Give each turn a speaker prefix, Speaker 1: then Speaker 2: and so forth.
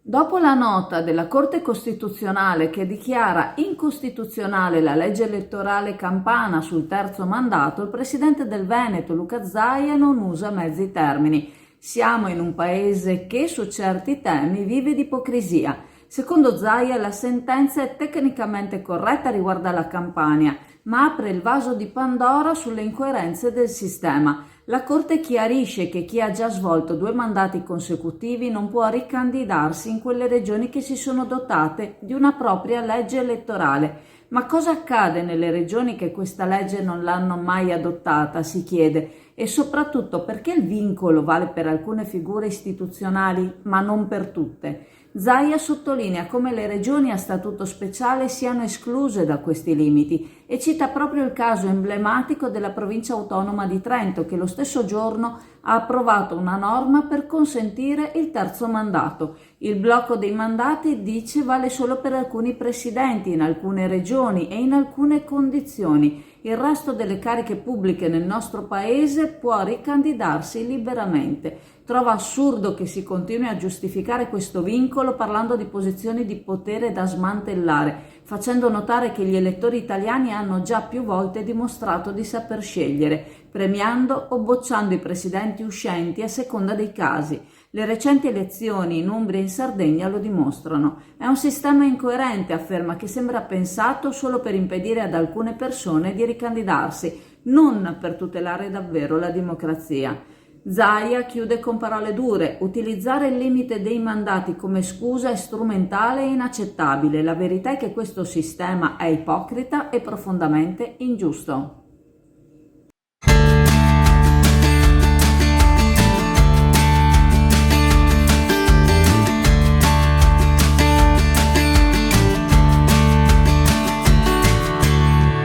Speaker 1: Dopo la nota della Corte Costituzionale che dichiara incostituzionale la legge elettorale campana sul terzo mandato, il presidente del Veneto, Luca Zaia, non usa mezzi termini. Siamo in un paese che su certi temi vive di ipocrisia. Secondo Zaia la sentenza è tecnicamente corretta riguardo alla Campania, ma apre il vaso di Pandora sulle incoerenze del sistema. La Corte chiarisce che chi ha già svolto 2 mandati consecutivi non può ricandidarsi in quelle regioni che si sono dotate di una propria legge elettorale. Ma cosa accade nelle regioni che questa legge non l'hanno mai adottata, si chiede, e soprattutto perché il vincolo vale per alcune figure istituzionali ma non per tutte. Zaia sottolinea come le regioni a statuto speciale siano escluse da questi limiti e cita proprio il caso emblematico della provincia autonoma di Trento, che lo stesso giorno ha approvato una norma per consentire il terzo mandato. Il blocco dei mandati, dice, vale solo per alcuni presidenti in alcune regioni e in alcune condizioni. Il resto delle cariche pubbliche nel nostro paese può ricandidarsi liberamente. Trova assurdo che si continui a giustificare questo vincolo parlando di posizioni di potere da smantellare, facendo notare che gli elettori italiani hanno già più volte dimostrato di saper scegliere, premiando o bocciando i presidenti uscenti a seconda dei casi. Le recenti elezioni in Umbria e in Sardegna lo dimostrano. È un sistema incoerente, afferma, che sembra pensato solo per impedire ad alcune persone di ricandidarsi, non per tutelare davvero la democrazia. Zaia chiude con parole dure: utilizzare il limite dei mandati come scusa è strumentale e inaccettabile. La verità è che questo sistema è ipocrita e profondamente ingiusto.